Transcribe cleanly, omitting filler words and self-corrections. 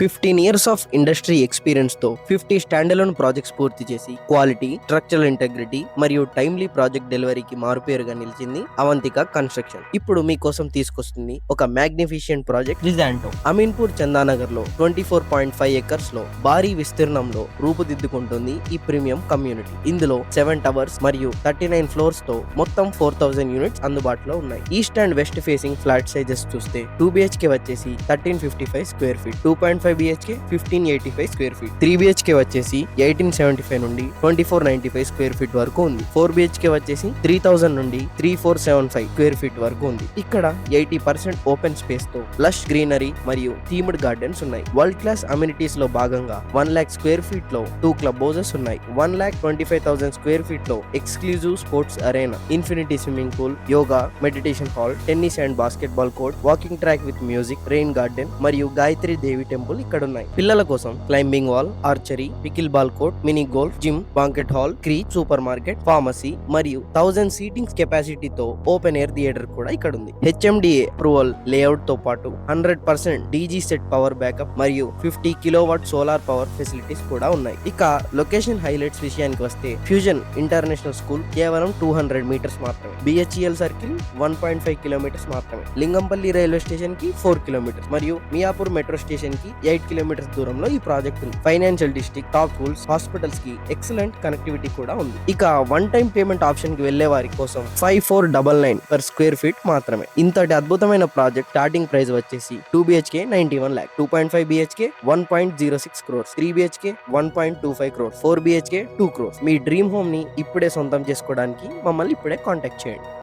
15 years of industry experience తో 50 standalone projects పూర్తి చేసి క్వాలిటీ, స్ట్రక్చరల్ ఇంటెగ్రిటీ మరియు టైమ్లీ ప్రాజెక్ట్ డెలివరీకి మారుపేరుగా నిలిచింది అవంతిక కన్స్ట్రక్షన్. ఇప్పుడు మీకోసం తీసుకొస్తుంది ఒక మ్యాగ్నిఫిషియంట్ ప్రాజెక్ట్ రిజాంటో. అమీన్పూర్ చందానగర్ లో 24.5 ఎకర్స్ లో భారీ విస్తీర్ణంలో రూపుదిద్దుకుంటుంది ఈ ప్రీమియం కమ్యూనిటీ. ఇందులో 7 టవర్స్ మరియు 39 ఫ్లోర్స్ తో మొత్తం 4000 యూనిట్స్ అందుబాటులో ఉన్నాయి. East and west facing flat sizes చూస్తే 2 BHK వచ్చేసి 1355 square feet, 2.5 BHK 1585 square feet, 3 BHK వచ్చేసి 1875 నుండి 2495 స్క్వేర్ ఫీట్ వరకు ఉంది. 4 BHK వచ్చేసి 3000 నుండి 3475 స్క్వేర్ ఫీట్ వరకు ఉంది. ఇక్కడ 80% ఓపెన్ స్పేస్ తో లష్ గ్రీనరీ మరియు థీమ్డ్ గార్డెన్స్ ఉన్నాయి. వరల్డ్ క్లాస్ అమ్యూనిటీస్ లో భాగంగా 1 lakh స్క్వేర్ ఫీట్ లో 2 క్లబ్ హౌసెస్ ఉన్నాయి. 1,25,000 స్క్వేర్ ఫీట్ లో exclusive sports arena, infinity swimming pool, yoga, meditation hall, tennis and basketball court, walking track with music, rain garden మరియు గాయత్రి దేవి temple ఇక్కడ ఉన్నాయి. పిల్లల కోసం climbing wall, archery, pickle ball court, mini golf, gym, banquet hall, creche, super market, pharmacy మరియు 1000 sittings కెపాసిటీతో open air theatre కూడా ఇక్కడ ఉంది. HMDA approval layout తో పాటు 100% DG సెట్ పవర్ బ్యాకప్ మరియు 50 కిలోవాట్ సోలార్ పవర్ ఫెసిలిటీస్ కూడా ఉన్నాయి. ఇక లొకేషన్ హైలైట్స్ విషయానికి వస్తే ఫ్యూజన్ ఇంటర్నేషనల్ స్కూల్ కేవలం 200 మీటర్స్ మాత్రమే, BHEL సర్కిల్ 1.5 కిలోమీటర్స్ మాత్రమే, లింగంపల్లి రైల్వే స్టేషన్ కి 4 కిలోమీటర్స్ మరియు మియాపూర్ మెట్రో స్టేషన్ కి 8 కిలోమీటర్స్ దూరంలో ఈ ప్రాజెక్ట్ ఉంది. Financial district, top schools, hospitals కి ఎక్సలెంట్ కనెక్టివిటీ కూడా ఉంది. ఇక వన్ టైం పేమెంట్ ఆప్షన్ కి వెళ్లే వారి కోసం 5499 పర్ స్క్వేర్ ఫీట్ మాత్రమే. ఇంతటి అద్భుతమైన ప్రాజెక్ట్ స్టార్టింగ్ ప్రైస్ వచ్చేసి 2 BHK 91 lakh, 2.5 BHK 1.06 crores, 3 BHK 1.25 crores, 4 BHK 2 crores. మీ డ్రీమ్ హోమ్ ని ఇప్పుడే సొంతం చేసుకోవడానికి మమ్మల్ని ఇప్పుడే కాంటాక్ట్ చేయండి.